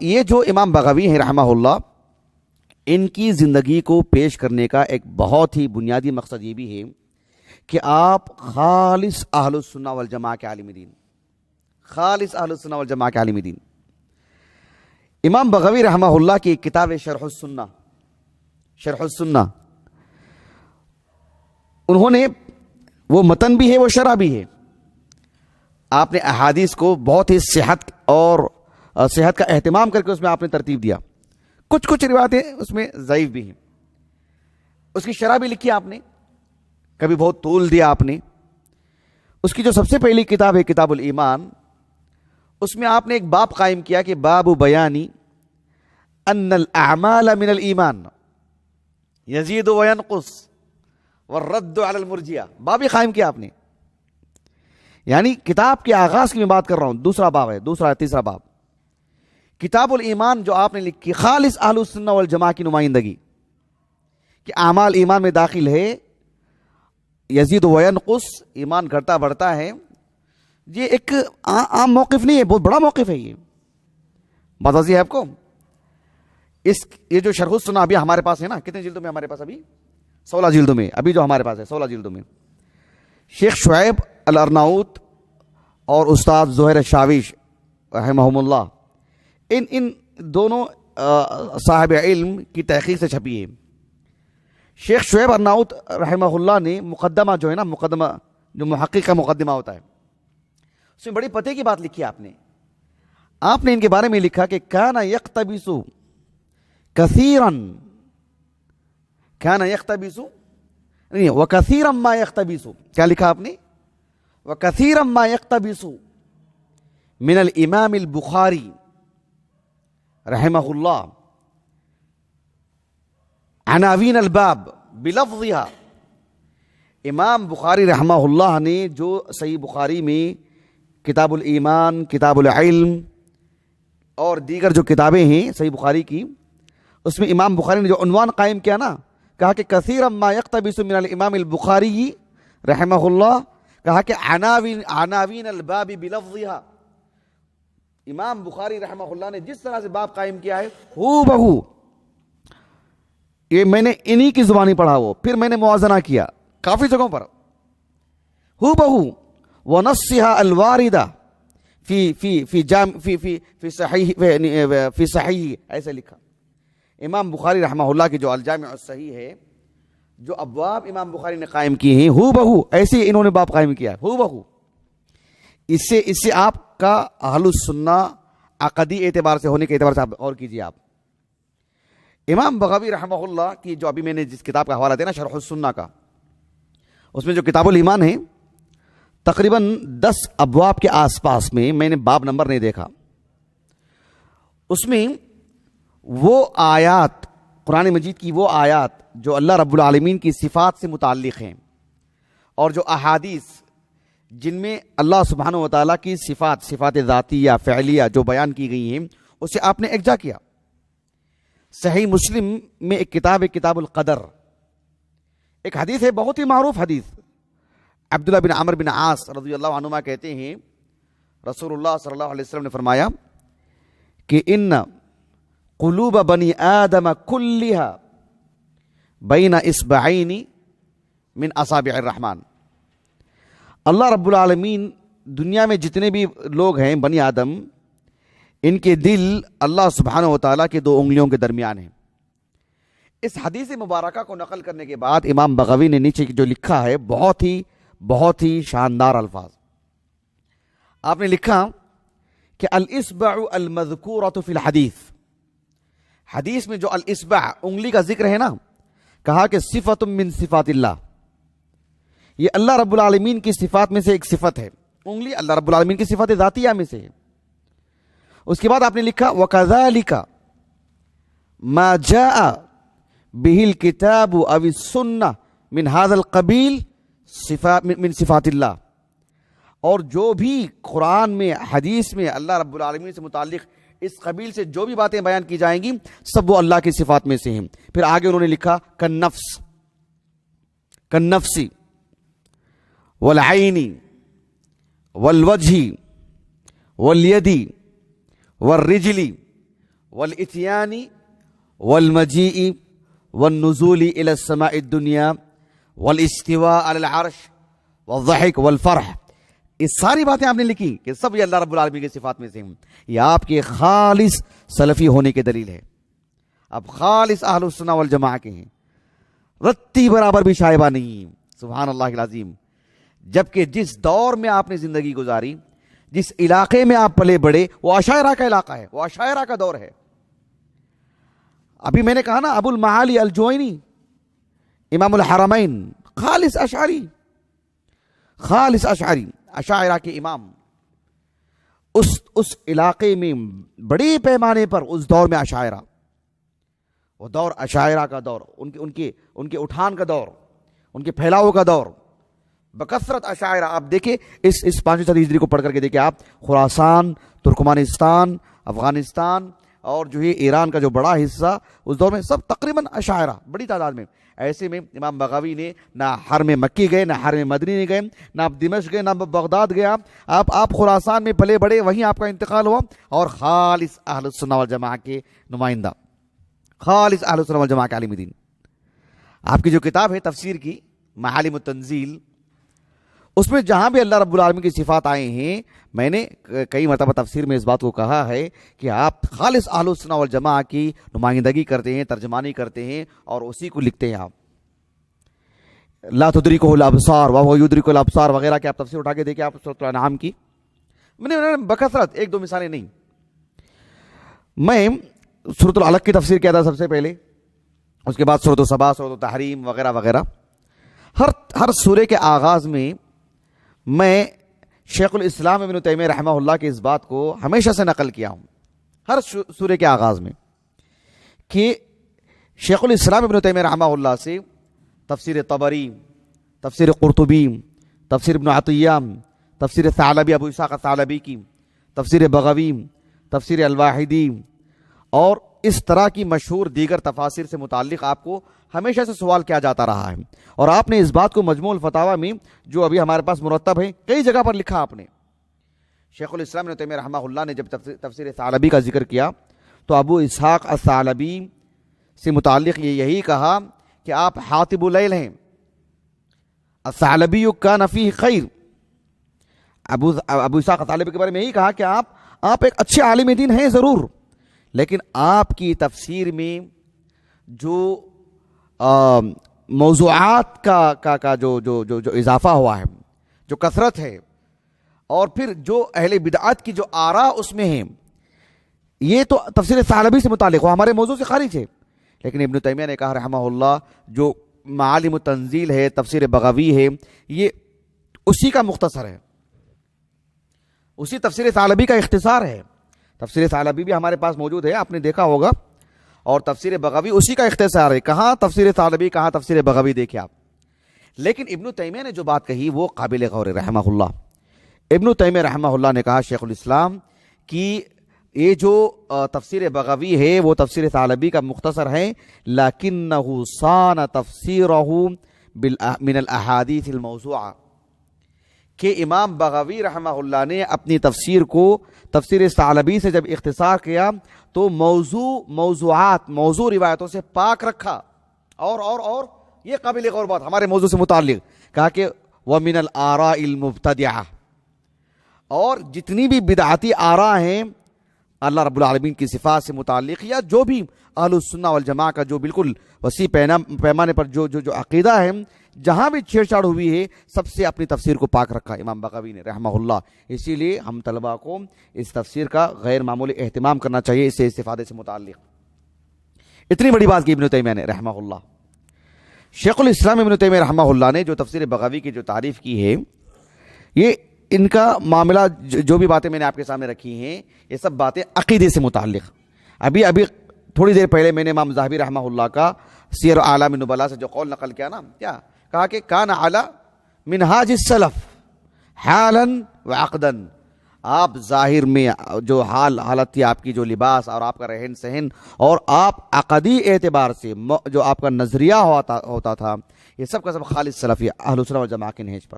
یہ جو امام بغوی ہیں رحمہ اللہ، ان کی زندگی کو پیش کرنے کا ایک بہت ہی بنیادی مقصد یہ بھی ہے کہ آپ خالص اہل السنہ والجماعہ کے عالم دین، خالص اہل السنہ والجماعہ کے عالم دین۔ امام بغوی رحمہ اللہ کی ایک کتاب ہے شرح السنہ، شرح السنہ، انہوں نے وہ متن بھی ہے وہ شرح بھی ہے۔ آپ نے احادیث کو بہت ہی صحت کا اہتمام کر کے اس میں آپ نے ترتیب دیا۔ کچھ روایتیں اس میں ضعیف بھی ہیں، اس کی شرح بھی لکھی آپ نے، کبھی بہت طول دیا آپ نے۔ اس کی جو سب سے پہلی کتاب ہے کتاب الایمان، اس میں آپ نے ایک باب قائم کیا کہ باب بیانی ان الاعمال من الایمان یزید وینقص والرد علی المرجئہ، باب ہی قائم کیا آپ نے۔ یعنی کتاب کے آغاز کی میں بات کر رہا ہوں، دوسرا باب ہے، تیسرا باب کتاب الایمان جو آپ نے لکھی، خالص اہل السنہ والجماعہ کی نمائندگی کہ اعمال ایمان میں داخل ہے، یزید وینقص، ایمان گھٹتا بڑھتا ہے۔ یہ ایک عام موقف نہیں ہے، بہت بڑا موقف ہے یہ، بات واضح ہے آپ کو۔ یہ جو شرح السنہ ابھی ہمارے پاس ہے نا، کتنے جلدوں میں ہمارے پاس؟ ابھی 16 جلدوں میں، ابھی جو ہمارے پاس ہے 16 جلدوں میں۔ شیخ شعیب الارناؤت اور استاد زہیر شاویش رحمہم اللہ، ان دونوں صاحب علم کی تحقیق سے چھپی ہے۔ شیخ شعیب ارناؤت رحمہ اللہ نے مقدمہ جو ہے نا، مقدمہ جو محقق کا مقدمہ ہوتا ہے، اس میں بڑی پتے کی بات لکھی آپ نے ان کے بارے میں لکھا کہ کان یقتبس کثیرا، کان یقتبس نہیں وکثیرا ما یقتبس، کیا لکھا آپ نے؟ وکثیرا ما یقتبس من الامام البخاری رحمہ اللہ عناوین الباب بلفظها۔ امام بخاری رحمہ اللہ نے جو صحیح بخاری میں کتاب الایمان، کتاب العلم اور دیگر جو کتابیں ہیں صحیح بخاری کی، اس میں امام بخاری نے جو عنوان قائم کیا نا، کہا کہ کثیرا ما یقتبس من الامام البخاری رحمہ اللہ، کہا کہ عناوین الباب بلفظها۔ امام بخاری رحمہ اللہ نے جس طرح سے باب قائم کیا ہے، ہو بہو یہ میں نے انہی کی زبانی پڑھا، وہ پھر میں نے موازنہ کیا کافی جگہوں پر، ہو بہو ونصها الواردہ فی صحیح ایسے لکھا۔ امام بخاری رحمہ اللہ کی جو الجامع الصحیح ہے، جو ابواب امام بخاری نے قائم کی ہیں، ہو بہو ایسے انہوں نے باب قائم کیا، ہو بہو۔ اس سے آپ کا اہل السنہ عقدی اعتبار سے ہونے کے اعتبار سے آپ اور کیجیے۔ آپ امام بغوی رحمہ اللہ کی جو ابھی میں نے جس کتاب کا حوالہ دیا نا شرح السنہ کا، اس میں جو کتاب الایمان ہے، تقریباً 10 ابواب کے آس پاس میں نے باب نمبر نہیں دیکھا، اس میں وہ آیات، قرآن مجید کی وہ آیات جو اللہ رب العالمین کی صفات سے متعلق ہیں، اور جو احادیث جن میں اللہ سبحانہ و تعالیٰ کی صفات ذاتیہ فعلیہ جو بیان کی گئی ہیں، اسے آپ نے یکجا کیا۔ صحیح مسلم میں ایک کتاب ہے کتاب القدر، ایک حدیث ہے بہت ہی معروف حدیث، عبداللہ بن عمرو بن عاص رضی اللہ عنہما کہتے ہیں رسول اللہ صلی اللہ علیہ وسلم نے فرمایا کہ ان قلوب بنی آدم کلھا بین اصبعین من اصابع الرحمن۔ اللہ رب العالمین دنیا میں جتنے بھی لوگ ہیں بنی آدم، ان کے دل اللہ سبحانہ و تعالیٰ کے 2 انگلیوں کے درمیان ہیں۔ اس حدیث مبارکہ کو نقل کرنے کے بعد امام بغوی نے نیچے جو لکھا ہے بہت ہی شاندار الفاظ آپ نے لکھا کہ الاصبع المذکورۃ فی الحدیث، حدیث میں جو الاصبع انگلی کا ذکر ہے نا، کہا کہ صفت من صفات اللہ، یہ اللہ رب العالمین کی صفات میں سے ایک صفت ہے، انگلی اللہ رب العالمین کی صفات ذاتیہ میں سے ہے۔ اس کے بعد آپ نے لکھا وَكَذَلِكَ مَا جَاءَ بِهِ الْكِتَابُ أَوِ السُّنَّةُ مِنْ هَذَا الْقَبِيلِ من صفات اللہ، اور جو بھی قرآن میں حدیث میں اللہ رب العالمین سے متعلق اس قبیل سے جو بھی باتیں بیان کی جائیں گی سب وہ اللہ کی صفات میں سے ہیں۔ پھر آگے انہوں نے لکھا کالنفس والعین والوجہ والید والرجل والاتيان والمجيء والنزول الى السماء الدنيا والاستواء على العرش والضحك والفرح. یہ ساری باتیں آپ نے لکھی کہ سب یہ اللہ رب العالمین کی صفات میں سے ہیں. یہ آپ کے خالص سلفی ہونے کی دلیل ہے. آپ خالص اہل السنہ والجماعہ کے ہیں, رتی برابر بھی شائبہ نہیں. سبحان اللہ العظیم. جبکہ جس دور میں آپ نے زندگی گزاری, جس علاقے میں آپ پلے بڑے, وہ اشاعرہ کا علاقہ ہے, وہ اشاعرہ کا دور ہے. ابھی میں نے کہا نا ابو المعالی الجوینی امام الحرمین خالص اشعری, خالص اشعری, اشاعرہ کے امام. اس علاقے میں بڑے پیمانے پر اس دور میں اشاعرہ, وہ دور اشاعرہ کا دور, ان کے اٹھان کا دور, ان کے پھیلاؤ کا دور, بکثرت اشاعرہ. آپ دیکھیں اس 5 صدی ہجری کو پڑھ کر کے دیکھیں آپ, خراسان, ترکمانستان, افغانستان اور جو ہے ایران کا جو بڑا حصہ اس دور میں سب تقریباً اشاعرہ بڑی تعداد میں. ایسے میں امام بغوی نے نہ حرم مکی گئے, نہ حرم مدنی نہیں گئے, نہ آپ دمشق گئے, نہ بغداد گئے. آپ خراسان میں پلے بڑے, وہیں آپ کا انتقال ہوا, اور خالص اہل السنہ والجماعہ کے نمائندہ, خالص اہل السنہ والجماعہ کے عالم دین. آپ کی جو کتاب ہے تفسیر کی معالم التنزیل, اس میں جہاں بھی اللہ رب العالمین کی صفات آئے ہیں, میں نے کئی مرتبہ تفسیر میں اس بات کو کہا ہے کہ آپ خالص اہل السنہ والجماعہ کی نمائندگی کرتے ہیں, ترجمانی کرتے ہیں, اور اسی کو لکھتے ہیں آپ. لا تدرکہ الابصار وہو یدرک الابصار وغیرہ کی آپ تفسیر اٹھا کے دیکھیں آپ سورۃ الانعام کی. میں نے بکثرت 1-2 مثالیں نہیں, میں سورۃ العلق کی تفسیر کیا تھا سب سے پہلے, اس کے بعد سورۃ السبا, سورۃ التحریم وغیرہ وغیرہ. ہر سورے کے آغاز میں میں شیخ الاسلام ابن تیمیہ رحمہ اللہ کے اس بات کو ہمیشہ سے نقل کیا ہوں, ہر سورے کے آغاز میں, کہ شیخ الاسلام ابن تیمیہ رحمہ اللہ سے تفسیر طبری, تفسیر قرطبی, تفسیر ابن عطیہ, تفسیر ثعلبی ابو اسحاق ثعلبی کی, تفسیر بغوی, تفسیر الواحدی, اور اس طرح کی مشہور دیگر تفاسیر سے متعلق آپ کو ہمیشہ سے سوال کیا جاتا رہا ہے. اور آپ نے اس بات کو مجموع الفتاوی میں جو ابھی ہمارے پاس مرتب ہے کئی جگہ پر لکھا آپ نے. شیخ الاسلام ابن تیمیہ رحمہ اللہ نے جب تفسیر ثعلبی کا ذکر کیا تو ابو اسحاق الثعلبی سے متعلق یہی کہا کہ آپ حاطب اللیل ہیں. الثعلبی کان فیہ خیر. ابو اسحاق الثعلبی کے بارے میں یہی کہا کہ آپ ایک اچھے عالم دین ہیں ضرور, لیکن آپ کی تفسیر میں جو موضوعات کا جو اضافہ ہوا ہے, جو کثرت ہے, اور پھر جو اہل بدعات کی جو آراء اس میں ہیں, یہ تو تفسیر ثعلبی سے متعلق ہو, ہمارے موضوع سے خارج ہے. لیکن ابن تیمیہ نے کہا رحمہ اللہ جو معالم التنزیل ہے, تفسیر بغوی ہے, یہ اسی کا مختصر ہے, اسی تفسیر ثعلبی کا اختصار ہے. تفسیر ثعلبی بھی ہمارے پاس موجود ہے, آپ نے دیکھا ہوگا, اور تفسیر بغوی اسی کا اختصار ہے. کہاں تفسیر ثعلبی, کہاں تفسیر بغوی, دیکھیں آپ. لیکن ابن تیمیہ نے جو بات کہی وہ قابل غور ہے رحمہ اللہ. ابن تیمیہ رحمہ اللہ نے کہا شیخ الاسلام کی یہ جو تفسیر بغوی ہے وہ تفسیر ثعلبی کا مختصر ہے, لیکنہ صان تفسیرہ من الاحادیث الموضوعہ, کہ امام بغوی رحمہ اللہ نے اپنی تفسیر کو تفسیر ثعلبی سے جب اختصار کیا تو موضوع روایتوں سے پاک رکھا. اور یہ قابل غور بات ہمارے موضوع سے متعلق کہا کہ وَمِنَ الْآرَاءِ الْمُبْتَدِعَةِ, اور جتنی بھی بدعتی آراء ہیں اللہ رب العالمین کی صفات سے متعلق, یا جو بھی اہل السنہ والجماعہ کا جو بالکل وسیع پیمانے پر جو عقیدہ ہے, جہاں بھی چھیڑ چھاڑ ہوئی ہے, سب سے اپنی تفسیر کو پاک رکھا امام بغوی نے رحمہ اللہ. اسی لیے ہم طلباء کو اس تفسیر کا غیر معمولی اہتمام کرنا چاہیے اس سے استفادے سے متعلق. اتنی بڑی بات کی ابن تیمیہ نے رحمہ اللہ. شیخ الاسلام ابن تیمیہ رحمہ اللہ نے جو تفسیر بغوی کی جو تعریف کی ہے, یہ ان کا معاملہ جو بھی باتیں میں نے آپ کے سامنے رکھی ہیں یہ سب باتیں عقیدے سے متعلق. ابھی تھوڑی دیر پہلے میں نے امام ذہبی رحمہ اللہ کا سیر اعلام النبلاء سے جو قول نقل کیا نا, کیا کہا کہ کان علی منہاج السلف حالا وعقدا, آپ ظاہر میں جو حالت تھی آپ کی, جو لباس اور آپ کا رہن سہن, اور آپ عقدی اعتبار سے جو آپ کا نظریہ ہوتا تھا, یہ سب کا سب خالص سلفی اہل السنہ والجماعہ کے نہج پر.